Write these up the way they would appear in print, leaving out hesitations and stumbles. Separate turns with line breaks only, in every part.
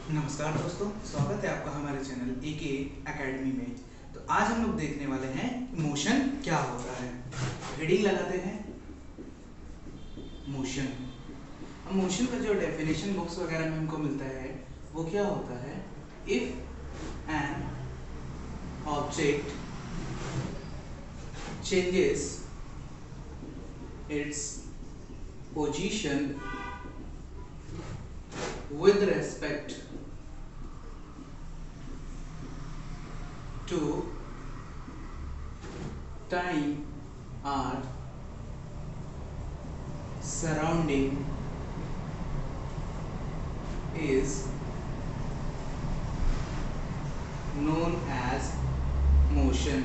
नमस्कार दोस्तों, स्वागत है आपका हमारे चैनल एके एकेडमी में। तो आज हम लोग देखने वाले हैं मोशन क्या होता है। हेडिंग लगाते हैं मोशन। अब मोशन का जो डेफिनेशन बुक्स वगैरह में हमको मिलता है वो क्या होता है, if an object changes its position with respect to time or surrounding is known as motion।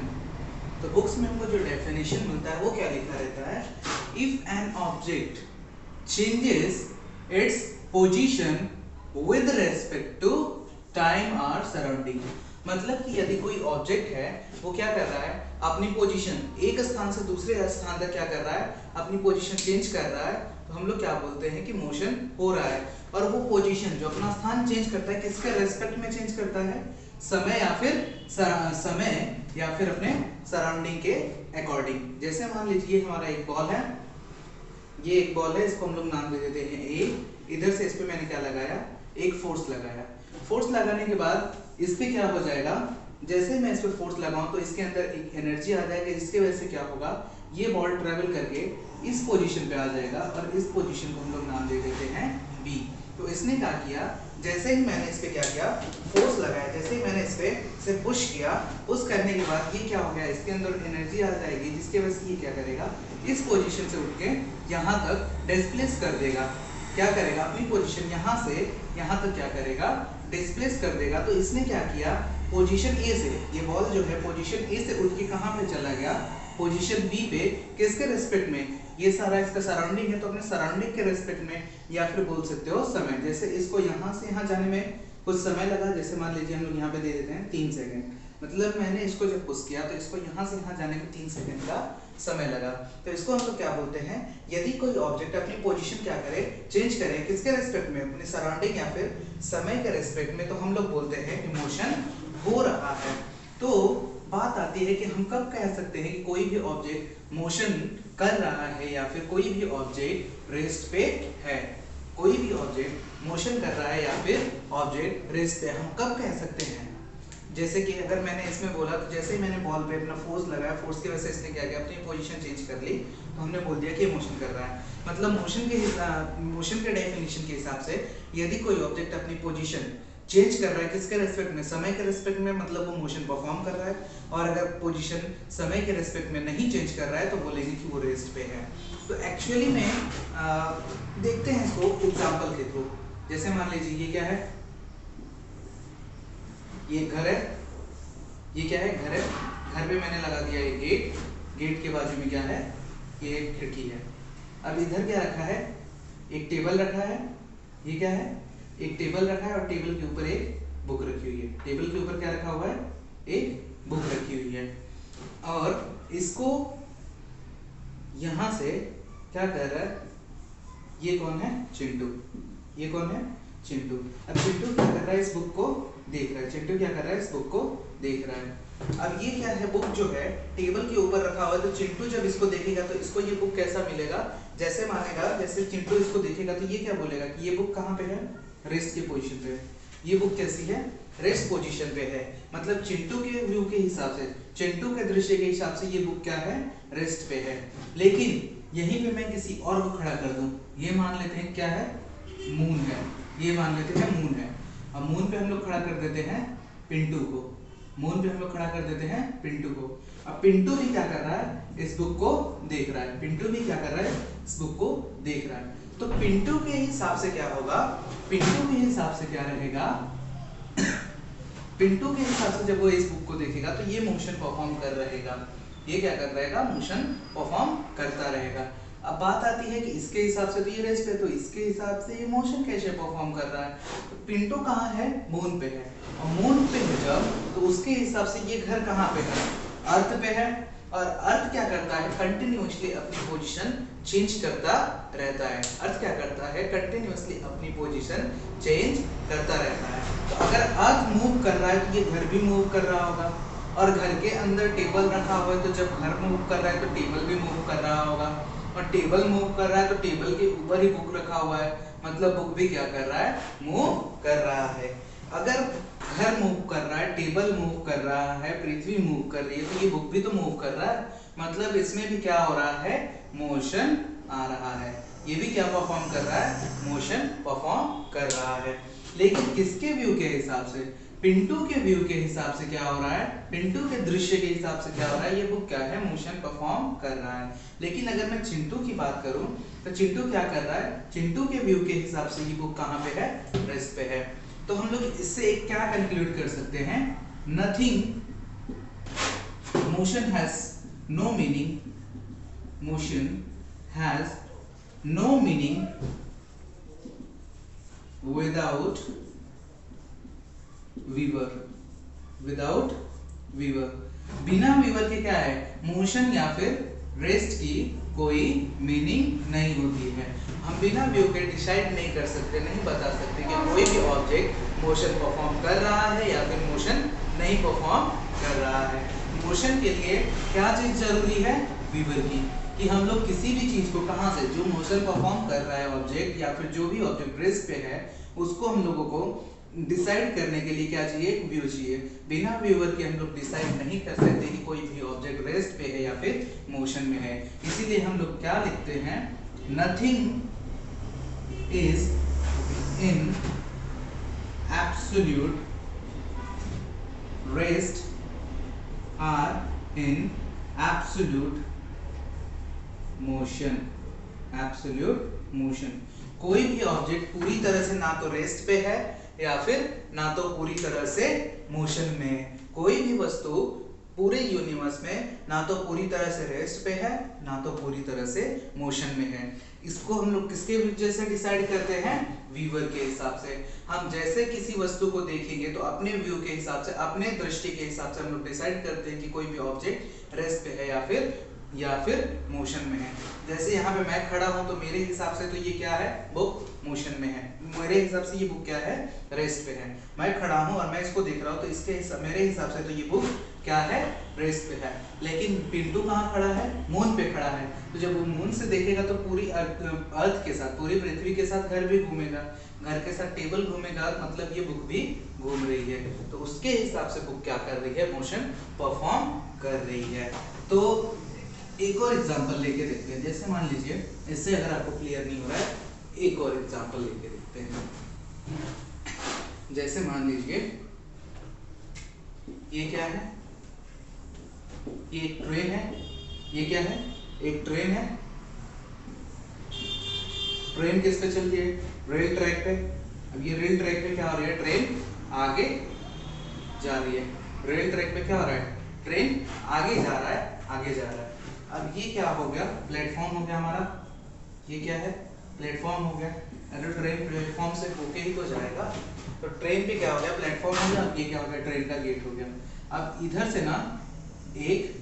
तो बुक्स में हमको जो डेफिनेशन मिलता है वो क्या लिखा रहता है, if an object changes its position with respect to time और सराउंडिंग। मतलब कि यदि कोई ऑब्जेक्ट है वो क्या कर रहा है, अपनी पोजीशन एक स्थान से दूसरे स्थान तक क्या कर रहा है, अपनी पोजीशन चेंज कर रहा है, तो हम लोग क्या बोलते हैं कि मोशन हो रहा है। और वो पोजीशन जो अपना स्थान चेंज करता है किसके रेस्पेक्ट में चेंज करता है, समय या फिर अपने सराउंडिंग के अकॉर्डिंग। जैसे मान लीजिए हमारा एक बॉल है, ये एक बॉल है, इसको हम लोग नाम दे देते हैं ए। इधर से इस पे मैंने क्या लगाया, एक फोर्स लगाया। फोर्स लगाने के बाद इस पे क्या हो जाएगा, जैसे मैं इस पे फोर्स लगाऊं तो इसके अंदर एक एनर्जी आ जाएगी, जिसके वजह से क्या होगा, ये बॉल ट्रेवल करके इस पोजीशन पे आ जाएगा और इस पोजीशन को हम लोग नाम दे देते हैं बी। तो इसने क्या किया, जैसे ही मैंने इस पे क्या किया, फोर्स लगाया, जैसे ही मैंने इस पे से पुश किया, पुश करने के बाद ये क्या हो गया, इसके अंदर एनर्जी आ जाएगी, जिसके वजह से ये क्या करेगा, इस पोजीशन से उठ के यहाँ तक डिस्प्लेस कर देगा। क्या करेगा, अपनी पोजीशन यहाँ से यहाँ तक क्या करेगा, डिस्प्लेस कर देगा। तो इसने क्या किया, पोजीशन ए से, ये बॉल जो है पोजीशन ए से उठ के कहाँ पे चला गया, पोजीशन बी पे। किसके रेस्पेक्ट में, ये सारा इसका सराउंडिंग है तो अपने सराउंडिंग के रेस्पेक्ट में, या फिर बोल सकते हो समय। जैसे इसको यहाँ से यहाँ जाने में कुछ समय लगा, जैसे मान लीजिए हम लोग यहाँ पे दे देते हैं 3 सेकंड। मतलब मैंने इसको जब पुश किया तो इसको यहाँ से यहाँ जाने में 3 सेकंड का समय लगा। तो इसको हम लोग क्या बोलते हैं, यदि कोई ऑब्जेक्ट अपनी पोजीशन क्या करे, चेंज करे, किसके रेस्पेक्ट में, अपने सराउंडिंग या फिर समय के रेस्पेक्ट में, तो हम लोग बोलते हैं कि मोशन हो रहा है। तो बात आती है कि हम कब कह सकते हैं कि कोई भी ऑब्जेक्ट मोशन कर रहा है या फिर कोई भी ऑब्जेक्ट रेस्ट पे है। कोई भी ऑब्जेक्ट मोशन कर रहा है या फिर ऑब्जेक्ट रेस्ट पे, हम कब कह सकते हैं। जैसे कि अगर मैंने इसमें बोला, तो जैसे ही मैंने बॉल पे अपना फोर्स लगाया, फोर्स की वजह से इसने क्या किया, अपनी पोजीशन चेंज कर ली, तो हमने बोल दिया कि ये मोशन कर रहा है। मतलब मोशन के डेफिनेशन के हिसाब से यदि कोई ऑब्जेक्ट अपनी पोजीशन चेंज कर रहा है किसके रेस्पेक्ट में, समय के रेस्पेक्ट में, मतलब वो मोशन परफॉर्म कर रहा है। और अगर पोजीशन समय के रेस्पेक्ट में नहीं चेंज कर रहा है तो बोलेंगे कि वो रेस्ट पे है। तो एक्चुअली में देखते हैं इसको एग्जांपल के थ्रू। जैसे मान लीजिए ये क्या है, ये घर है, ये क्या है, घर है। घर पे मैंने लगा दिया एक गेट, गेट के बाजू में क्या है, ये एक खिड़की है। अब इधर क्या रखा है, एक टेबल रखा है। ये क्या है, एक टेबल रखा है और टेबल के ऊपर एक बुक रखी हुई है। टेबल के ऊपर क्या रखा हुआ है, एक बुक रखी हुई है। और इसको यहां से क्या कर रहा है, ये कौन है, चिंटू। ये कौन है, चिंटू। अब चिंटू क्या कर रहा है, इस बुक को देख रहा है। चिंटू क्या कर रहा है, इस बुक को देख रहा है। अब ये क्या है, बुक जो है टेबल के ऊपर रखा हुआ है, तो चिंटू जब इसको देखेगा तो इसको ये बुक कैसा मिलेगा, जैसे मानेगा, जैसे चिंटू इसको देखेगा तो ये क्या बोलेगा कि ये बुक कहाँ पे है, रेस्ट की पोजीशन पे। ये बुक कैसी है, रेस्ट पोजीशन पे है। मतलब चिंटू के व्यू के हिसाब से, चिंटू के दृश्य के हिसाब से ये बुक क्या है, रेस्ट पे है। लेकिन यहीं पे मैं किसी और को खड़ा कर दूं, ये मान लेते हैं क्या है, मून है। ये मान लेते हैं मून है। अब मून पे हम लोग खड़ा कर देते हैं पिंटू को। मून पे हम लोग खड़ा कर देते हैं पिंटू को। अब पिंटू भी क्या कर रहा है, इस बुक को देख रहा है। पिंटू भी क्या कर रहा है, इस बुक को देख रहा है। तो पिंटू के हिसाब से क्या होगा, पिंटू के हिसाब से क्या रहेगा, पिंटू के हिसाब से जब वो इस बुक को देखेगा तो ये मोशन परफॉर्म कर रहेगा। ये क्या कर रहेगा, मोशन परफॉर्म करता रहेगा। अब बात आती है कि इसके हिसाब से तो ये रेस्ट है, तो इसके हिसाब से ये मोशन कैसे परफॉर्म कर रहा है। तो पिंटू कहाँ है, मून पे है। और मून पे है जब, तो उसके हिसाब से ये घर कहाँ पे है, अर्थ पे है। और अर्थ क्या करता है, कंटिन्यूअसली अपनी पोजीशन चेंज करता रहता है। अर्थ क्या करता है, कंटिन्यूअसली अपनी पोजीशन चेंज करता रहता है। तो अगर अर्थ मूव कर रहा है तो ये घर भी मूव कर रहा होगा, और घर के अंदर टेबल रखा हुआ है तो जब घर मूव कर रहा है तो टेबल भी मूव कर रहा होगा, और टेबल मूव कर रहा है तो टेबल के ऊपर ही बुक रखा हुआ है, मतलब बुक भी क्या कर रहा है, मूव कर रहा है। अगर घर मूव कर रहा है, टेबल मूव कर रहा है, पृथ्वी मूव कर रही है, तो ये बुक भी तो मूव कर रहा है, मतलब इसमें भी क्या हो रहा है, मोशन आ रहा है। ये भी क्या परफॉर्म कर रहा है, मोशन परफॉर्म कर रहा है। लेकिन किसके व्यू के हिसाब से, पिंटू के व्यू के हिसाब से क्या हो रहा है, पिंटू के दृश्य के हिसाब से क्या हो रहा है, ये बुक क्या है, मोशन परफॉर्म कर रहा है। लेकिन अगर मैं चिंटू की बात करूं तो चिंटू क्या कर रहा है, चिंटू के व्यू के हिसाब से ये बुक कहां पे है, रेस्ट पे है। तो हम लोग इससे एक क्या कंक्लूड कर सकते हैं, nothing, motion has no meaning, motion has no meaning without viewer, without viewer. बिना वीवर के क्या है, मोशन या फिर रेस्ट की कोई मीनिंग नहीं होती है। हम बिना व्यू के डिसाइड नहीं कर सकते, नहीं बता सकते कि कोई भी ऑब्जेक्ट मोशन परफॉर्म कर रहा है या फिर मोशन नहीं परफॉर्म कर रहा है। मोशन के लिए क्या चीज जरूरी है, वीवर की, कि हम लोग किसी भी चीज को कहां से, जो मोशन परफॉर्म कर रहा है ऑब्जेक्ट या फिर जो भी ऑब्जेक्ट रेस्ट पे है, उसको हम लोगों को डिसाइड करने के लिए क्या चाहिए, व्यू चाहिए। बिना व्यूअर के हम लोग डिसाइड नहीं कर सकते कि कोई भी ऑब्जेक्ट रेस्ट पे है या फिर मोशन में है। इसीलिए हम लोग क्या लिखते हैं, nothing is in absolute rest or in absolute motion, absolute motion. कोई भी ऑब्जेक्ट पूरी तरह से ना तो रेस्ट पे है या फिर ना तो पूरी तरह से मोशन में। कोई भी वस्तु पूरे यूनिवर्स में ना तो पूरी तरह से रेस्ट पे है ना तो पूरी तरह से मोशन में है। इसको हम लोग किसके वजह से डिसाइड करते हैं, व्यूअर के हिसाब से। हम जैसे किसी वस्तु को देखेंगे तो अपने व्यू के हिसाब से, अपने दृष्टि के हिसाब से हम लोग डिसाइड करते हैं कि कोई भी ऑब्जेक्ट रेस्ट पे है या फिर मोशन में है। जैसे यहाँ पे मैं खड़ा हूँ तो मेरे हिसाब से तो ये क्या है, बुक मोशन में है, मेरे हिसाब से ये बुक क्या है, रेस्ट पे है। मैं खड़ा हूँ और मैं इसको देख रहा हूँ तो इसके मेरे हिसाब से तो ये बुक क्या है, रेस्ट पे है। लेकिन पिंटू कहाँ खड़ा है, मून पे खड़ा है, तो जब वो मून से देखेगा तो पूरी अर्थ के साथ, पूरी पृथ्वी के साथ घर भी घूमेगा, घर के साथ टेबल घूमेगा, मतलब ये बुक भी घूम रही है। तो उसके हिसाब से बुक क्या कर रही है, मोशन परफॉर्म कर रही है। तो एक और एग्जांपल लेके देखते हैं। जैसे मान लीजिए, इससे अगर आपको क्लियर नहीं हो रहा है, एक और एग्जांपल लेके देखते हैं। जैसे मान लीजिए ये क्या है, ये एक ट्रेन है, ये क्या है, एक ट्रेन है। ट्रेन किस पे चलती है, रेल ट्रैक पे। अब ये रेल ट्रैक पे क्या हो रही है, ट्रेन आगे जा रही है। रेल ट्रैक पे क्या हो रहा है, ट्रेन आगे जा रहा है, आगे जा रहा है। अब ये क्या हो गया, प्लेटफॉर्म हो गया हमारा। ये क्या है, प्लेटफॉर्म हो गया। अरे ट्रेन प्लेटफॉर्म से होके ही तो जाएगा, तो ट्रेन पे क्या हो गया, प्लेटफॉर्म हो गया। ये क्या हो गया, ट्रेन का गेट हो गया। अब इधर से ना एक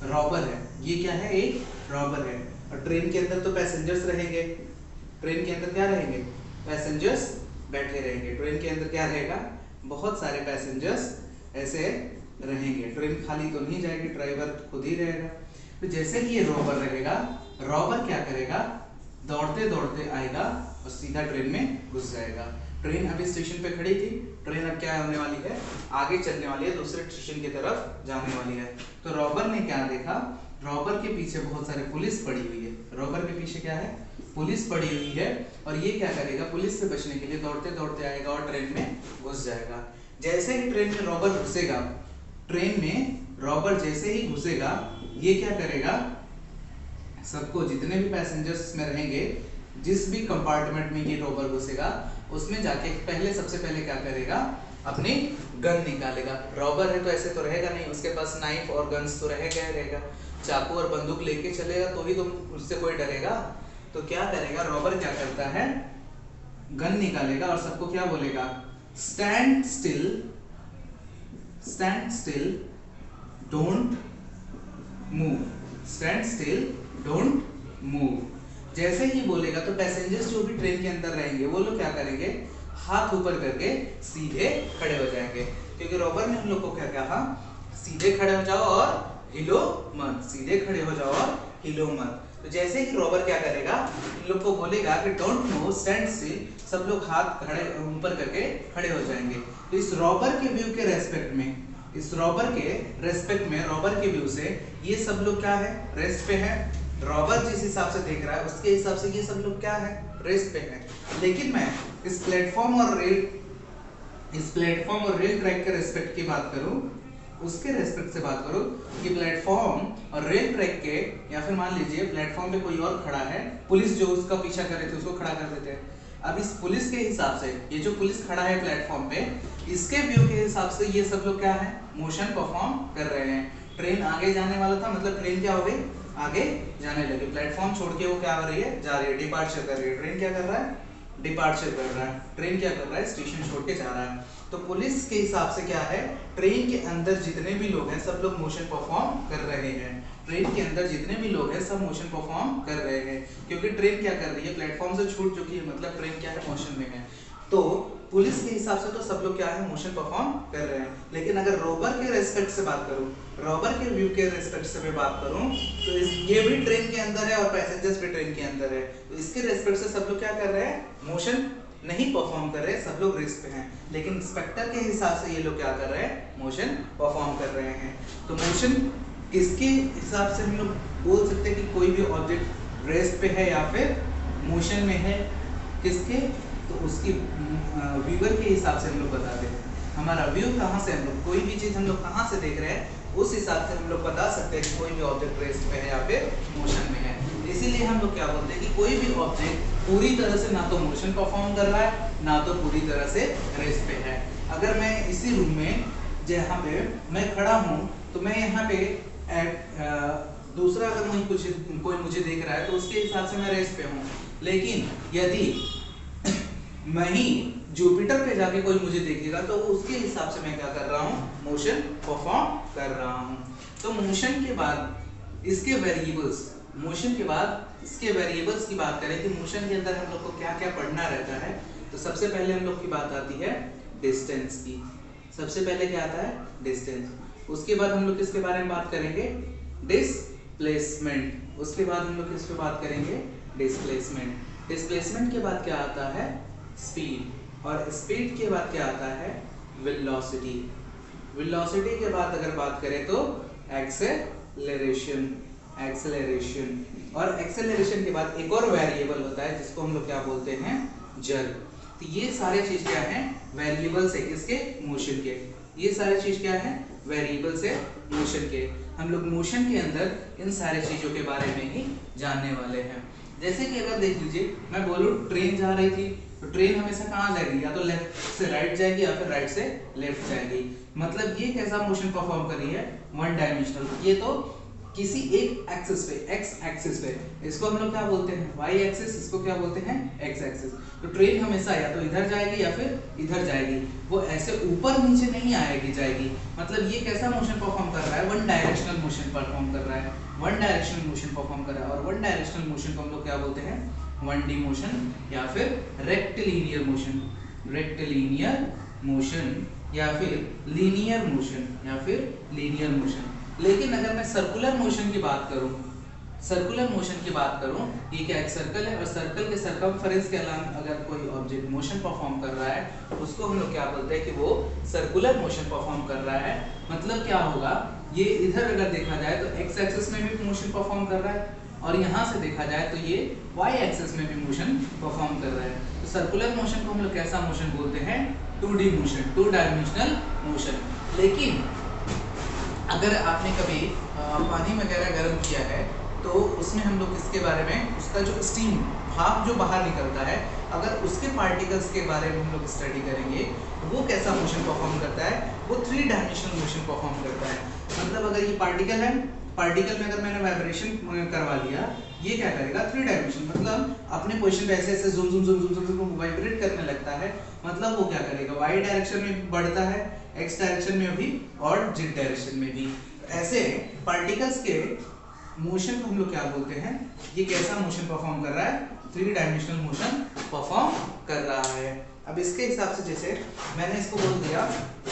रॉबर है, ये क्या है, एक रॉबर है। और ट्रेन के अंदर तो पैसेंजर्स रहेंगे, ट्रेन के अंदर क्या रहेंगे, पैसेंजर्स बैठे रहेंगे। ट्रेन के अंदर क्या रहेगा, बहुत सारे पैसेंजर्स ऐसे रहेंगे। ट्रेन खाली तो नहीं जाएगी, ड्राइवर खुद ही रहेगा। तो जैसे ही ये रॉबर रहेगा, रॉबर क्या करेगा, दौड़ते दौड़ते आएगा और सीधा ट्रेन में घुस जाएगा। ट्रेन अभी स्टेशन पे खड़ी थी, ट्रेन अब क्या होने वाली है, आगे चलने वाली है, दूसरे स्टेशन की तरफ जाने वाली है। तो रॉबर ने क्या देखा, रॉबर के पीछे बहुत सारे पुलिस पड़ी हुई है। रॉबर के पीछे क्या है, पुलिस पड़ी हुई है। और ये क्या करेगा, पुलिस से बचने के लिए दौड़ते दौड़ते आएगा और ट्रेन में घुस जाएगा। जैसे ही ट्रेन में रॉबर घुसेगा, ट्रेन में रॉबर जैसे ही घुसेगा, ये क्या करेगा, सबको, जितने भी पैसेंजर्स में रहेंगे, जिस भी कंपार्टमेंट में ये रॉबर घुसेगा, उसमें जाके पहले, सबसे पहले क्या करेगा, अपनी गन निकालेगा। रॉबर है तो ऐसे तो रहेगा नहीं, उसके पास नाइफ और गन्स तो रहेगा। चाकू और बंदूक लेके चलेगा तो ही तो उससे कोई डरेगा। तो क्या करेगा, रॉबर क्या करता है, गन निकालेगा और सबको क्या बोलेगा, stand still, stand still, don't move, stand still, don't move. जैसे ही बोलेगा तो पैसेंजर्स जो भी ट्रेन के अंदर रहेंगे वो लोग क्या करेंगे, हाथ ऊपर करके सीधे खड़े हो जाएंगे, क्योंकि रॉबर ने हम लोग को क्या कहा, सीधे खड़े हो जाओ और हिलो मत, सीधे खड़े हो जाओ और हिलो मत। तो जैसे ही रॉबर क्या करेगा, इन लोग को बोलेगा कि डोंट मूव, स्टैंड स्टिल, सब लोग हाथ खड़े ऊपर करके खड़े हो जाएंगे। तो इस रॉबर के व्यू के रेस्पेक्ट में, इस रॉबर के रेस्पेक्ट में, रॉबर के व्यू से ये सब लोग क्या है, रेस्ट पे है। रॉबर जिस हिसाब से देख रहा है उसके हिसाब से ये सब लोग क्या है, रेस्ट पे है। लेकिन मैं इस प्लेटफॉर्म और रेल ट्रैक के रेस्पेक्ट की बात करूं, उसके रेस्पेक्ट से बात करूं कि प्लेटफॉर्म और रेल ट्रैक के, या फिर मान लीजिए प्लेटफॉर्म पे कोई और खड़ा है, पुलिस जो उसका पीछा कर रहे थे उसको खड़ा कर देते हैं। अब इस पुलिस के हिसाब से, ये जो पुलिस खड़ा है प्लेटफॉर्म पे, इसके व्यू के हिसाब से ये सब लोग क्या है, मोशन परफॉर्म कर रहे हैं। ट्रेन आगे जाने वाला था, मतलब ट्रेन क्या हो गई, आगे जाने लगी। प्लेटफॉर्म छोड़ के वो क्या हो रही है, जा रही है, डिपार्चर कर रही है। ट्रेन क्या कर रहा है, डिपार्चर कर रहा है। ट्रेन क्या कर रहा है, स्टेशन छोड़ के जा रहा है। तो पुलिस के हिसाब से क्या है, ट्रेन के अंदर जितने भी लोग हैं सब लोग मोशन परफॉर्म कर रहे हैं। ट्रेन के अंदर जितने भी लोग हैं सब मोशन परफॉर्म कर रहे हैं, क्योंकि ट्रेन क्या कर रही है, प्लेटफॉर्म से छूट चुकी है, मतलब ट्रेन क्या है, मोशन में है। तो पुलिस के हिसाब से तो सब लोग क्या है, मोशन परफॉर्म कर रहे हैं। लेकिन अगर रॉबर के रेस्पेक्ट से बात करूं, रॉबर के व्यू के रेस्पेक्ट से मैं बात करूं, तो ये भी ट्रेन के अंदर है और पैसेंजर्स भी ट्रेन के अंदर है। तो इसके रेस्पेक्ट से सब लोग क्या कर रहे हैं, मोशन नहीं परफॉर्म कर रहे, सब लोग रेस्ट पे हैं। लेकिन इंस्पेक्टर के हिसाब से ये लोग क्या कर रहे हैं, मोशन परफॉर्म कर रहे हैं। तो मोशन किसके हिसाब से हम लोग बोल सकते हैं कि कोई भी ऑब्जेक्ट रेस्ट पे है या फिर मोशन में है, किसके, तो उसकी व्यूअर के हिसाब से हम लोग बताते हैं। हमारा व्यू कहाँ से, हम लोग कोई भी चीज़ हम लोग कहाँ से देख रहे हैं, उस हिसाब से हम लोग बता सकते हैं कि कोई भी ऑब्जेक्ट रेस्ट पे है या फिर मोशन में है। इसीलिए हम लोग क्या बोलते हैं कि कोई भी ऑब्जेक्ट पूरी तरह से ना तो मोशन परफॉर्म कर रहा है, ना तो पूरी तरह से रेस्ट पे है। अगर मैं इसी रूम में जहाँ पे मैं खड़ा हूँ, तो मैं यहाँ पे दूसरा अगर कोई मुझे देख रहा है तो उसके हिसाब से मैं रेस्ट पे हूँ। लेकिन यदि मैं ही जुपिटर पे जाके कोई मुझे देखेगा तो उसके हिसाब से मैं क्या कर रहा हूँ, मोशन परफॉर्म कर रहा हूँ। तो मोशन के बाद इसके वेरिएबल्स, मोशन के बाद इसके वेरिएबल्स की बात करें कि मोशन के अंदर हम लोग को क्या क्या पढ़ना रहता है, तो सबसे पहले हम लोग की बात आती है डिस्टेंस की। सबसे पहले क्या आता है, डिस्टेंस। उसके बाद हम लोग किसके बारे में बात करेंगे, डिस्प्लेसमेंट। उसके बाद हम लोग किस पे बात करेंगे, डिस्प्लेसमेंट। डिस्प्लेसमेंट के बाद क्या आता है, स्पीड। और स्पीड के बाद क्या आता है, वेलोसिटी। वेलोसिटी के बाद अगर बात करें तो एक्सेलरेशन। एक्सेलरेशन और एक्सेलरेशन के बाद एक और वेरिएबल होता है जिसको हम लोग क्या बोलते हैं, जर्क। तो ये सारे चीज क्या है, वेरिएबल्स है किसके, मोशन के। ये सारे चीज क्या है, वेरिएबल्स है मोशन के। हम लोग मोशन के अंदर इन सारे चीजों के बारे में ही जानने वाले हैं। जैसे कि अगर देख लीजिए, मैं बोलूँ ट्रेन जा रही थी, तो ट्रेन हमेशा कहाँ जाएगी, या तो लेफ्ट से राइट जाएगी या फिर राइट से लेफ्ट जाएगी। मतलब ये कैसा मोशन परफॉर्म कर रही है, वन डायमेंशनल। ये तो किसी एक एक्सिस पे, एक्स एक्सिस पे, इसको हम लोग क्या बोलते हैं, वाई एक्सिस, इसको क्या बोलते हैं, एक्स एक्सिस। तो ट्रेन हमेशा या तो इधर जाएगी या फिर इधर जाएगी, वो ऐसे ऊपर नीचे नहीं आएगी जाएगी। मतलब ये कैसा मोशन परफॉर्म कर रहा है, वन डायरेक्शनल मोशन परफॉर्म कर रहा है, वन डायरेक्शनल मोशन परफॉर्म कर रहा है। और वन डायरेक्शनल मोशन को हम लोग क्या बोलते हैं, 1D मोशन या फिर रेक्टिलिनियर मोशन। रेक्टिलिनियर मोशन या फिर लीनियर मोशन या फिर लीनियर मोशन। लेकिन अगर मैं सर्कुलर मोशन की बात करूं, सर्कुलर मोशन की बात करूं, ये क्या एक सर्कल है और सर्कल के सर्कमफेरेंस के अलावा अगर कोई ऑब्जेक्ट मोशन परफॉर्म कर रहा है उसको हम लोग क्या बोलते हैं कि वो सर्कुलर मोशन परफॉर्म कर रहा है। मतलब क्या होगा, ये इधर अगर देखा जाए तो एक्स एक्सिस में भी मोशन परफॉर्म कर रहा है और यहाँ से देखा जाए तो ये वाई एक्सिस में भी मोशन परफॉर्म कर रहा है। तो सर्कुलर मोशन को हम लोग कैसा मोशन बोलते हैं, 2D motion, two dimensional motion. लेकिन अगर आपने कभी पानी वगैरह गर्म किया है तो उसमें हम लोग इसके बारे में, उसका जो स्टीम भाप जो बाहर निकलता है, अगर उसके पार्टिकल्स के बारे में हम लोग स्टडी करेंगे वो कैसा मोशन परफॉर्म करता है, वो 3 डायमेंशनल मोशन परफॉर्म करता है। मतलब अगर ये पार्टिकल है, पार्टिकल में अगर मैंने वाइब्रेशन करवा दिया, ये क्या करेगा, 3 डायमेंशन, मतलब अपने पोजीशन पे ऐसे ऐसे zoom zoom zoom zoom zoom vibrate करने लगता है। मतलब वो क्या करेगा, वाई डायरेक्शन में बढ़ता है, एक्स डायरेक्शन में भी और जेड डायरेक्शन में भी। ऐसे पार्टिकल्स के मोशन को हम लोग क्या बोलते हैं, ये कैसा मोशन परफॉर्म कर रहा है, 3 डायमेंशनल मोशन परफॉर्म कर रहा है। अब इसके हिसाब से जैसे मैंने इसको बोल दिया,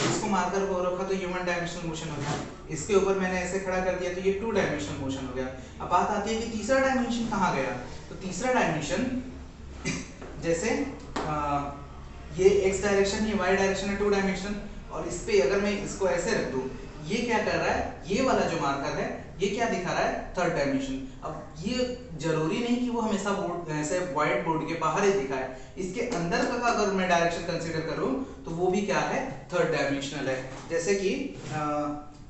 इसको मार्कर को रखा तो ये 1 डायमेंशनल मोशन हो गया, इसके ऊपर मैंने ऐसे खड़ा कर दिया तो ये 2 डायमेंशनल मोशन हो गया। अब बात आती है कि तीसरा डायमेंशन कहाँ गया, तो तीसरा डायमेंशन जैसे ये x डायरेक्शन, ये y डायरेक्शन है 2 डायमेंशन, और इस पे अगर मैं इसको ऐसे रख दूं, ये क्या कर रहा है, ये वाला जो मार्कर है ये क्या दिखा रहा है, 3rd डायमेंशन। अब ये जरूरी नहीं कि वो हमेशा बोर्ड ऐसे व्हाइट बोर्ड के बाहर ही दिखाए, इसके अंदर का अगर मैं डायरेक्शन कंसीडर करूं तो वो भी क्या है, 3rd डायमेंशनल है। जैसे कि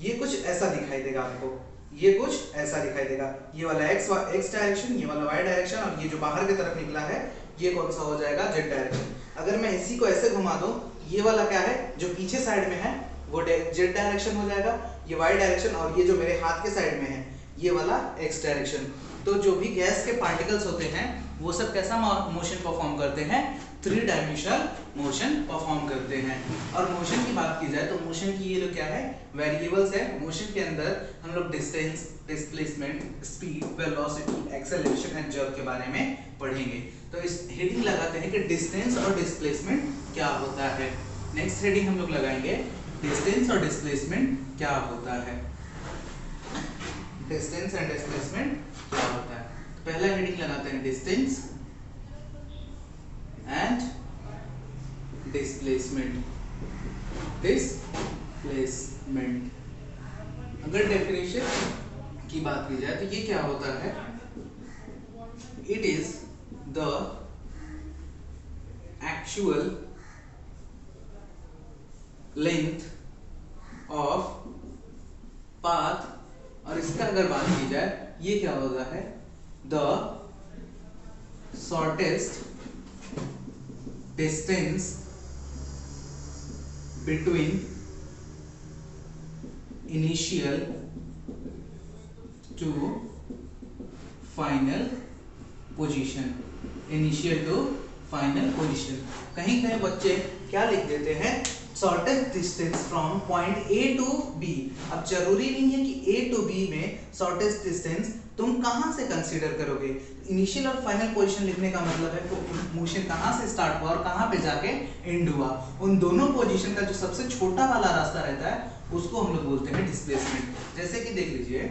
ये कुछ ऐसा दिखाई देगा आपको, ये कुछ ऐसा दिखाई देगा, ये वाला x डायरेक्शन, ये वाला y डायरेक्शन, और ये जो बाहर की तरफ निकला है ये कौन सा हो जाएगा, z डायरेक्शन। अगर मैं इसी को ऐसे घुमा दूं, ये वाला क्या है जो पीछे साइड में है वो z डायरेक्शन हो जाएगा, ये y डायरेक्शन, और ये जो मेरे हाथ के साइड में है ये वाला x डायरेक्शन। तो जो भी गैस के पार्टिकल्स होते हैं वो सब कैसा मोशन परफॉर्म करते हैं, 3 डायमेंशनल मोशन परफॉर्म करते हैं। और मोशन की बात की जाए तो मोशन की ये जो क्या है, वेरिएबल्स है। मोशन के अंदर हम लोग distance, displacement, speed, velocity, acceleration and jerk के बारे में पढ़ेंगे। तो इस हेडिंग लगाते हैं कि डिस्टेंस और डिस्प्लेसमेंट क्या होता है। नेक्स्ट हेडिंग हम लोग लगाएंगे डिस्टेंस और डिस्प्लेसमेंट क्या होता है। डिस्टेंस एंड डिस्प्लेसमेंट क्या होता है, पहला हेडिंग लगाते हैं डिस्टेंस एंड डिस्प्लेसमेंट। डिस्प्लेसमेंट अगर डेफिनेशन की बात की जाए तो ये क्या होता है, it is the actual length of path, और इसका अगर बात की जाए ये क्या होता है, the shortest distance between initial to final position. Initial to final position, कहीं कहीं बच्चे क्या लिख देते हैं, shortest distance from point A to B। अब जरूरी नहीं है कि A टू B में शॉर्टेस्ट डिस्टेंस तुम कहां से कंसीडर करोगे। इनिशियल और फाइनल पोजीशन लिखने का मतलब है तो मोशन कहां से स्टार्ट हुआ और कहां पे जाके एंड हुआ, उन दोनों पोजीशन का जो सबसे छोटा वाला रास्ता रहता है उसको हम लोग बोलते हैं डिस्प्लेसमेंट। जैसे कि देख लीजिए,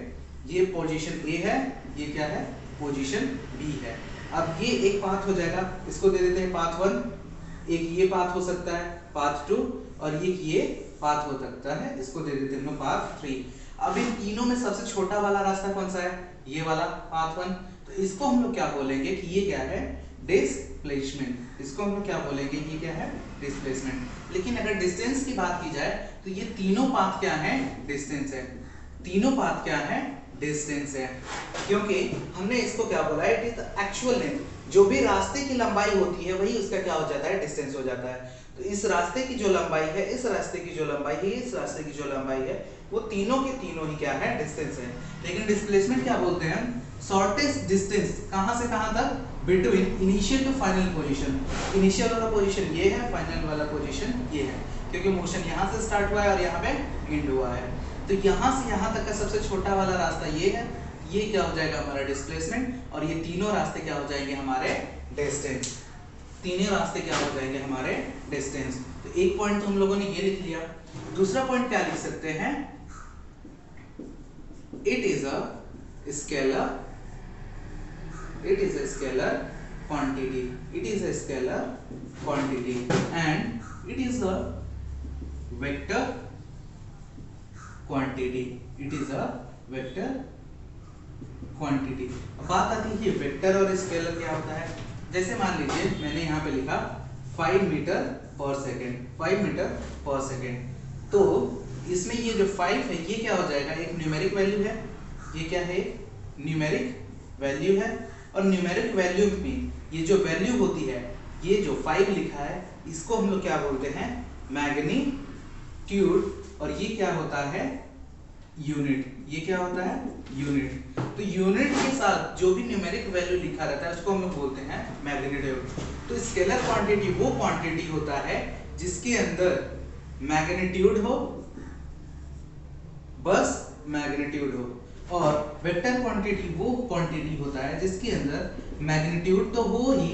ये पोजीशन A है, ये क्या है, पोजीशन B है। अब ये एक पाथ हो जाएगा, इसको दे देते हैं पाथ 1, एक ये पाथ हो सकता है पाथ 2, और ये पाथ हो सकता है, इसको दे देते हैं पाथ 3। अब इन तीनों में सबसे छोटा वाला रास्ता कौन सा है, ये वाला पाथ 1। तो इसको हम लोग क्या बोलेंगे कि ये क्या है, डिस्प्लेसमेंट। इसको हम लोग क्या बोलेंगे, ये क्या है, डिस्प्लेसमेंट। लेकिन अगर डिस्टेंस की बात की जाए तो ये तीनों पाथ क्या है, डिस्टेंस है। तीनों पाथ क्या है, डिस्टेंस है, क्योंकि हमने इसको क्या बोला है, it is the actual length. जो भी रास्ते की लंबाई होती है वही उसका क्या हो जाता है, डिस्टेंस हो जाता है। तो इस रास्ते की जो लंबाई है, इस रास्ते की जो लंबाई है, इस रास्ते की जो लंबाई है, वो तीनों के तीनों ही क्या है, डिस्टेंस है। लेकिन डिस्प्लेसमेंट क्या बोलते हैं, शॉर्टेस्ट डिस्टेंस कहां से कहां तक, between initial to final position. Initial वाला पोजीशन ये है, फाइनल वाला पोजीशन ये है, क्योंकि मोशन यहां से स्टार्ट हुआ है और यहां पे एंड हुआ है। तो यहां से यहां तक का सबसे छोटा वाला रास्ता ये है, ये क्या हो जाएगा हमारा डिस्प्लेसमेंट, और ये तीनों रास्ते क्या हो जाएंगे हमारे डिस्टेंस। तीनों रास्ते क्या हो जाएंगे हमारे डिस्टेंस। तो एक पॉइंट तो हम लोगों ने ये लिख लिया। दूसरा पॉइंट क्या लिख सकते हैं, it is a scalar, it is a scalar quantity, it is a scalar quantity and it is a vector quantity, it is a vector quantity. अब बात आती है कि वेक्टर और स्केलर क्या होता है। जैसे मान लीजिए मैंने यहाँ पे लिखा 5 मीटर पर सेकेंड, 5 मीटर पर सेकेंड, तो इसमें ये जो 5 है ये क्या हो जाएगा, एक न्यूमेरिक वैल्यू है। ये क्या है, न्यूमेरिक वैल्यू है। और न्यूमेरिक वैल्यू में ये जो वैल्यू होती है, ये जो 5 लिखा है इसको हम लोग क्या बोलते हैं, मैग्नीट्यूड, और ये क्या होता है, यूनिट। ये क्या होता है, यूनिट। तो यूनिट के साथ जो भी न्यूमेरिक वैल्यू लिखा रहता है उसको हम लोग बोलते हैं मैग्नीट्यूड। तो स्केलर क्वांटिटी वो क्वांटिटी होता है जिसके अंदर मैग्नीट्यूड हो, बस मैग्नीट्यूड हो। और वेक्टर क्वांटिटी वो क्वांटिटी होता है जिसके अंदर मैग्नीट्यूड तो हो ही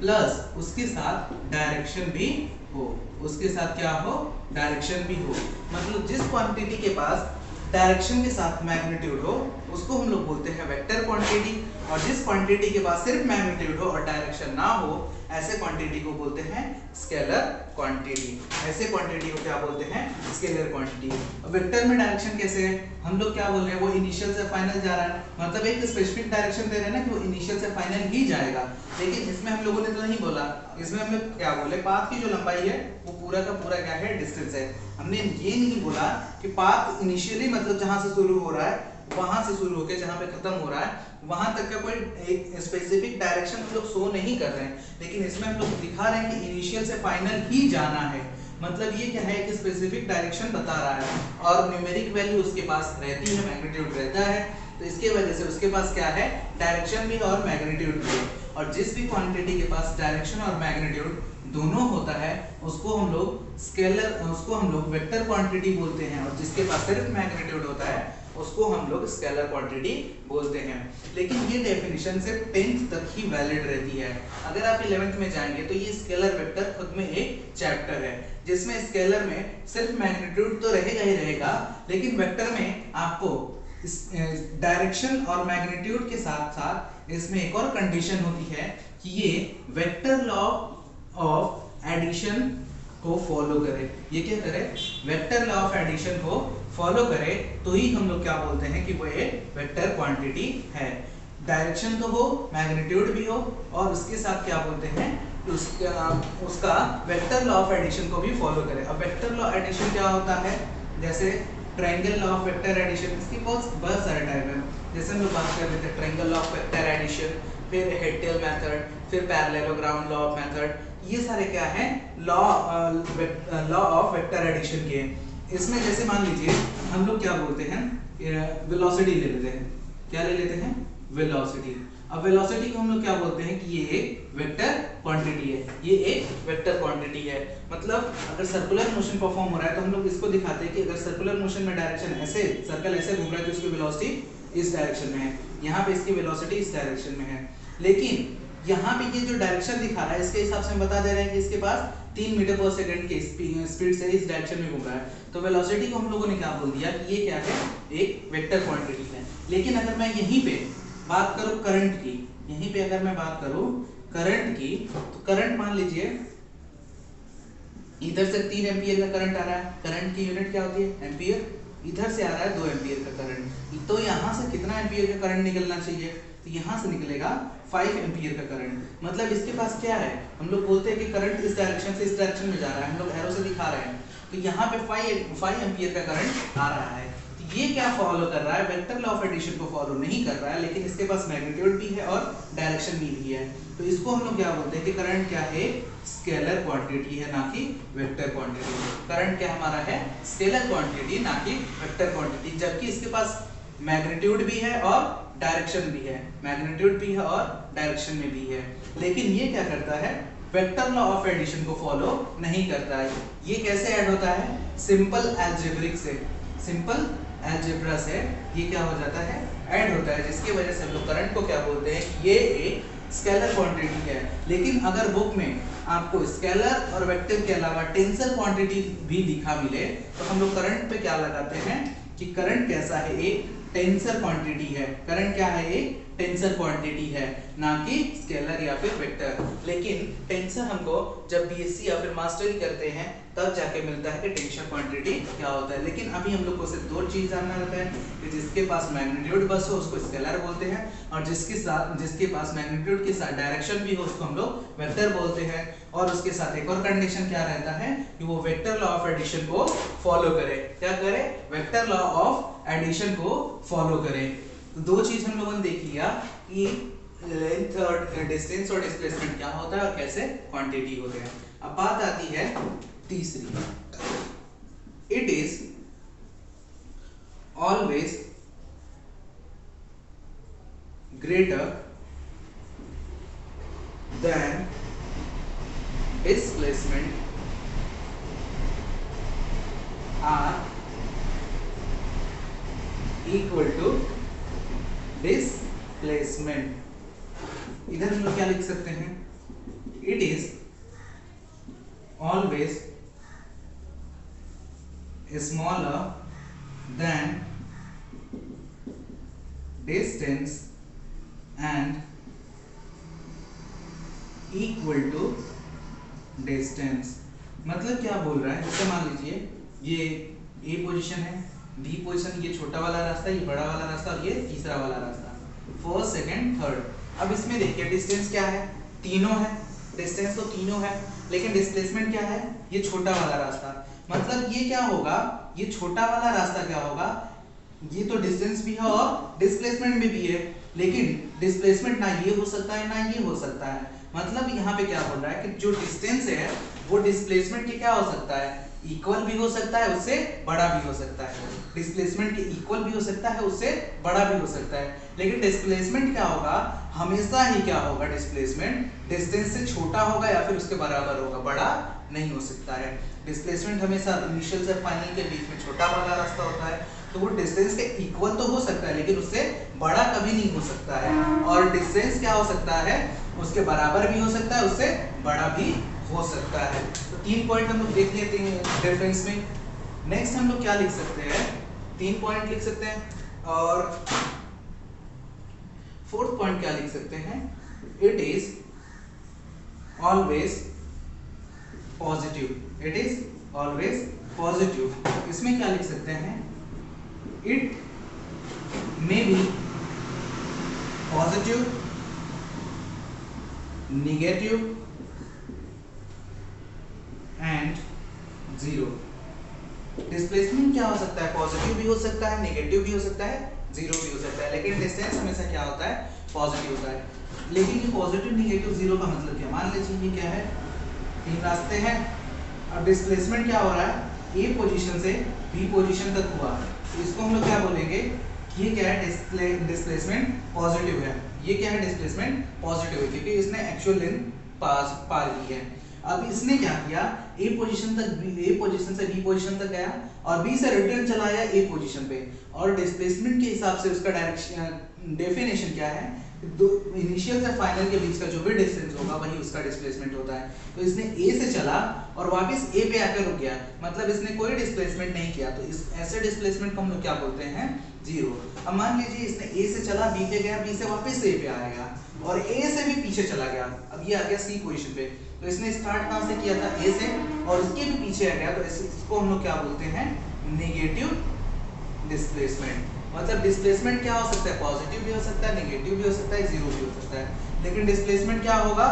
प्लस उसके साथ डायरेक्शन भी हो, उसके साथ क्या हो, डायरेक्शन भी हो। मतलब जिस क्वांटिटी के पास डायरेक्शन के साथ मैग्नीट्यूड हो उसको हम लोग बोलते हैं वेक्टर क्वांटिटी, और जिस क्वांटिटी के पास सिर्फ मैग्नीट्यूड हो और डायरेक्शन ना हो ऐसे क्वांटिटी को बोलते हैं स्केलर क्वांटिटी। ऐसे क्वांटिटी को क्या बोलते हैं, स्केलर क्वांटिटी। वेक्टर में डायरेक्शन कैसे है, हम लोग क्या बोल रहे हैं, वो इनिशियल से फाइनल जा रहा है, मतलब एक स्पेसिफिक डायरेक्शन दे रहे हैं ना कि वो इनिशियल से फाइनल ही जाएगा। लेकिन इसमें हम लोगों ने तो नहीं बोला, इसमें हम लोग क्या बोले, पाथ की जो लंबाई है वो पूरा का पूरा क्या है, डिस्टेंस है। हमने ये नहीं बोला कि पाथ इनिशियली मतलब जहां से शुरू हो रहा है वहां से शुरू होकर जहां पे खत्म हो रहा है वहां तक का कोई एक स्पेसिफिक डायरेक्शन हम लोग शो नहीं कर रहे हैं, लेकिन इसमें हम लोग दिखा रहे हैं कि इनिशियल से फाइनल ही जाना है। मतलब ये क्या है कि स्पेसिफिक डायरेक्शन बता रहा है और न्यूमेरिक वैल्यू उसके पास रहती है, मैग्नीट्यूड रहता है, तो इसके वजह से उसके पास क्या है, डायरेक्शन भी और मैग्नीट्यूड भी। और जिस भी क्वांटिटी के पास डायरेक्शन और मैग्नीट्यूड दोनों होता है उसको हम लोग स्केलर, उसको हम लोग वेक्टर क्वांटिटी बोलते हैं, और जिसके पास सिर्फ मैग्नीट्यूड होता है उसको हम लोग स्केलर क्वांटिटी बोलते हैं। लेकिन ये डेफिनेशन सिर्फ 10th तक ही वैलिड रहती है। अगर आप 11th में जाएंगे तो ये स्केलर वेक्टर खुद में एक चैप्टर है जिसमें स्केलर में सिर्फ मैग्नीट्यूड तो रहेगा ही रहेगा, लेकिन वेक्टर में आपको डायरेक्शन और मैग्नीट्यूड के साथ साथ इसमें एक और कंडीशन होती है कि ये वेक्टर लॉ ऑफ एडिशन को फॉलो करे। ये क्या करे, वेक्टर लॉ ऑफ एडिशन को फॉलो करे तो ही हम लोग क्या बोलते हैं कि वो एक वेक्टर क्वांटिटी है। डायरेक्शन तो हो, मैग्नीट्यूड भी हो, और उसके साथ क्या बोलते हैं, उसका वेक्टर लॉ ऑफ एडिशन को भी फॉलो करे। अब वेक्टर लॉ एडिशन क्या होता है, जैसे triangle law of vector addition, इसकी बहुत सारे टाइप है। जैसे हम लोग बात कर रहे थे triangle law of vector addition, फिर हेड-टेल मेथड, फिर पैरेललोग्राम लॉ ऑफ मेथड, ये सारे क्या है, लॉ ऑफ वेक्टर एडिशन के। इसमें जैसे मान लीजिए हम लोग क्या बोलते हैं, वेलोसिटी ले लेते हैं, क्या ले लेते हैं, वेलोसिटी। अब वेलोसिटी को हम लोग क्या बोलते हैं कि ये एक वेक्टर क्वांटिटी है, ये एक वेक्टर क्वांटिटी है। मतलब अगर सर्कुलर मोशन परफॉर्म हो रहा है तो हम लोग इसको दिखाते हैं कि अगर सर्कुलर मोशन में डायरेक्शन ऐसे, सर्कल ऐसे घूम रहा है तो इसकी वेलोसिटी इस डायरेक्शन में है, यहाँ पे इसकी वेलोसिटी इस डायरेक्शन में है। लेकिन यहाँ पे ये जो डायरेक्शन दिखा रहा है इसके हिसाब से हम बता दे रहे हैं कि इसके पास 3 मीटर पर सेकंड की स्पीड से इस डायरेक्शन में घूम रहा है, तो वेलोसिटी को हम लोगों ने क्या बोल दिया कि ये क्या है, एक वेक्टर क्वांटिटी है। लेकिन अगर मैं यहीं पे बात करूं करंट की, यहीं पे अगर मैं बात करूं करंट की, तो करंट मान लीजिए इधर से 3 एम्पियर का करंट आ रहा है, करंट की यूनिट क्या होती है, एम्पियर, इधर से आ रहा है 2 एम्पियर का करंट, तो यहाँ से कितना एम्पियर का करंट निकलना चाहिए, तो यहाँ से निकलेगा 5 एम्पियर का करंट। मतलब इसके पास क्या है, हम लोग बोलते हैं कि करंट इस डायरेक्शन से इस डायरेक्शन में जा रहा है, हम लोग एरो से दिखा रहे हैं, तो यहाँ पे 5 एम्पियर का करंट आ रहा है। तो ये क्या फॉलो कर रहा है, वेक्टर लॉ ऑफ एडिशन को फॉलो नहीं कर रहा है, लेकिन इसके पास मैग्नीट्यूड भी है और डायरेक्शन भी है। तो इसको हम लोग क्या बोलते हैं कि करंट क्या है, स्केलर क्वांटिटी है, ना कि वेक्टर क्वांटिटी। करंट क्या हमारा है, स्केलर क्वांटिटी, ना कि वेक्टर क्वांटिटी, जबकि इसके पास मैग्नीट्यूड भी है और डायरेक्शन भी है, मैग्नीट्यूड भी है और डायरेक्शन में भी है। लेकिन ये क्या करता है, वेक्टर लॉ ऑफ एडिशन को फॉलो नहीं करता है। ये कैसे ऐड होता है, सिंपल अलजेब्रिक से, सिंपल अलजेब्रा से ये क्या हो जाता है, ऐड होता है, जिसकी वजह से हम लोग करंट को क्या बोलते हैं, ये एक स्केलर क्वांटिटी है। लेकिन अगर बुक में आपको स्केलर और वेक्टर के अलावा टेंसर क्वांटिटी भी लिखा मिले तो हम लोग करंट पे क्या लगाते हैं कि करंट कैसा है, एक टेंसर क्वांटिटी है। करंट क्या है, एक टेंसर क्वांटिटी है, ना कि स्केलर या फिर वेक्टर। लेकिन टेंसर हमको जब बीएससी या फिर मास्टरी करते हैं तब जाके मिलता है कि टेंसर क्वांटिटी क्या होता है। लेकिन अभी हम लोग को सिर्फ 2 चीज जानना रहता है कि जिसके पास मैग्नीट्यूड बस हो उसको स्केलर बोलते हैं, और जिसके पास मैग्नीट्यूड के साथ डायरेक्शन भी हो उसको हम लोग वेक्टर बोलते हैं। और उसके साथ एक और कंडीशन क्या रहता है कि वो वेक्टर लॉ ऑफ एडिशन को फॉलो करे। क्या करे, वेक्टर लॉ ऑफ एडिशन को फॉलो करे। तो 2 चीज हम लोगों ने देख लिया कि लेंथ और डिस्टेंस और डिस्प्लेसमेंट क्या होता है और कैसे क्वांटिटी होते हैं। अब बात आती है तीसरी, it is always greater than displacement or equal to displacement. इधर हम लोग क्या लिख सकते हैं, it is always smaller than distance and equal to distance। मतलब क्या बोल रहा है, जैसे मान लीजिए ये ए पोजीशन है, बी पोजीशन, ये छोटा वाला रास्ता, ये बड़ा वाला रास्ता और ये तीसरा वाला रास्ता, फर्स्ट सेकंड थर्ड। अब इसमें देखिए डिस्टेंस क्या है, तीनों है, डिस्टेंस तो तीनों है, लेकिन डिस्प्लेसमेंट क्या है, ये छोटा वाला रास्ता। मतलब ये क्या होगा, ये छोटा वाला रास्ता क्या होगा, ये तो डिस्टेंस भी है और डिस्प्लेसमेंट में भी है, लेकिन डिस्प्लेसमेंट ना ये हो सकता है ना ये हो सकता है। मतलब यहाँ पे क्या बोल रहा है कि जो डिस्टेंस है वो डिस्प्लेसमेंट के क्या हो सकता है, इक्वल भी हो सकता है, उससे बड़ा भी हो सकता है। डिस्प्लेसमेंट के इक्वल भी हो सकता है, उससे बड़ा भी हो सकता है, लेकिन डिस्प्लेसमेंट क्या होगा, हमेशा ही क्या होगा, डिस्प्लेसमेंट डिस्टेंस से छोटा होगा या फिर उसके बराबर होगा, बड़ा नहीं हो सकता है। डिस्प्लेसमेंट हमेशा इनिशियल से फाइनल के बीच में छोटा वाला रास्ता होता है, तो वो डिस्टेंस के इक्वल तो हो सकता है लेकिन उससे बड़ा कभी नहीं हो सकता है। और डिस्टेंस क्या हो सकता है, उसके बराबर भी हो सकता है, उससे बड़ा भी हो सकता है। तो 3 पॉइंट हम लोग देख लेते हैं रेफरेंस में। नेक्स्ट हम लोग क्या लिख सकते हैं, 3 पॉइंट लिख सकते हैं, और 4th पॉइंट क्या लिख सकते हैं, it is always positive, it is always positive. इसमें क्या लिख सकते हैं, it may be positive, negative and zero. Displacement क्या हो सकता है, पॉजिटिव भी हो सकता है, नेगेटिव भी हो सकता है, जीरो भी हो सकता है, लेकिन डिस्टेंस हमेशा क्या होता है, पॉजिटिव होता है। लेकिन ये पॉजिटिव, नेगेटिव, जीरो का मतलब क्या, मान लीजिए ये क्या है, 3 रास्ते हैं। अब डिस्प्लेसमेंट क्या हो रहा है, ए पोजीशन से बी पोजीशन तक हुआ, तो इसको हम लोग क्या बोलेंगे, ये क्या है, डिस्प्लेसमेंट पॉजिटिव है। ये क्या है, डिस्प्लेसमेंट पॉजिटिव है, क्योंकि इसने एक्चुअल लेंथ पार की है। अब इसने क्या किया, ए पोजीशन से बी पोजीशन तक गया और बी से रिटर्न चला आया ए पोजीशन पे, और डिस्प्लेसमेंट के हिसाब से उसका डायरेक्शन डेफिनेशन क्या है, दो इनिशियल से फाइनल के बीच का जो भी डिस्टेंस होगा वही उसका डिस्प्लेसमेंट होता है। तो इसने ए से चला और वापस ए पे आकर रुक गया, मतलब इसने कोई डिस्प्लेसमेंट नहीं किया, तो इस ऐसे डिस्प्लेसमेंट को हम लोग क्या बोलते हैं, जीरो। अब मान लीजिए इसने ए से चला, बी पे गया, बी से वापस ए पे आएगा और ए से भी पीछे चला गया, अब ये आ गया सी पोजीशन पे, तो इसने स्टार्ट कहां से किया था, ए से, और उसके भी पीछे आ गया, तो इसको हम लोग क्या बोलते हैं, नेगेटिव डिस्प्लेसमेंट। मतलब डिस्प्लेसमेंट क्या हो सकता है, पॉजिटिव भी हो सकता है, नेगेटिव भी हो सकता है, जीरो भी हो सकता है, लेकिन डिस्प्लेसमेंट क्या होगा,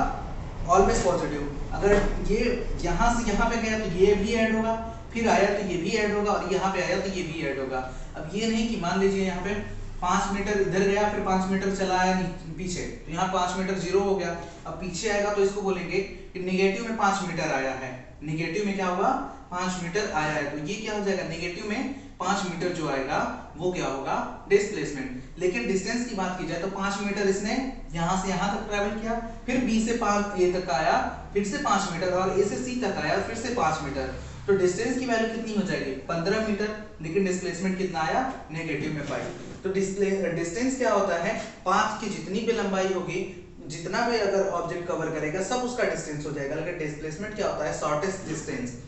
ऑलवेज पॉजिटिव। अगर ये यहाँ से यहाँ पे गया तो ये भी ऐड होगा, फिर आया तो ये भी ऐड होगा, और यहाँ पे आया तो ये भी ऐड होगा। अब ये नहीं कि मान लीजिए यहाँ पे 5 मीटर इधर गया, फिर 5 मीटर चला आया पीछे, तो यहाँ 5 मीटर जीरो हो गया। अब पीछे आएगा तो इसको बोलेंगे कि नेगेटिव में 5 मीटर आया है, नेगेटिव में क्या होगा, 5 मीटर आया है, तो ये क्या हो जाएगा, नेगेटिव में 5 मीटर जो आएगा वो क्या होगा, डिस्प्लेसमेंट। लेकिन डिस्टेंस की बात की जाए तो 5 मीटर इसने यहाँ से यहाँ तक ट्रैवल किया, फिर बी से 5 ए तक आया, फिर से 5 मीटर, और ए से सी तक आया, फिर से 5 मीटर, तो डिस्टेंस की वैल्यू कितनी हो जाएगी, 15 मीटर, लेकिन डिस्प्लेसमेंट कितना आया, नेगेटिव में 5। तो डिस्टेंस क्या होता है, पाथ की जितनी भी लंबाई होगी, जितना भी अगर ऑब्जेक्ट कवर करेगा सब उसका डिस्टेंस हो जाएगा, लेकिन डिस्प्लेसमेंट क्या होता है, शॉर्टेस्ट डिस्टेंस।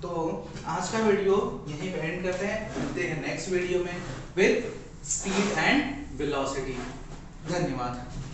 तो आज का वीडियो यहीं पे एंड करते हैं, मिलते हैं नेक्स्ट वीडियो में विद स्पीड एंड वेलोसिटी। धन्यवाद।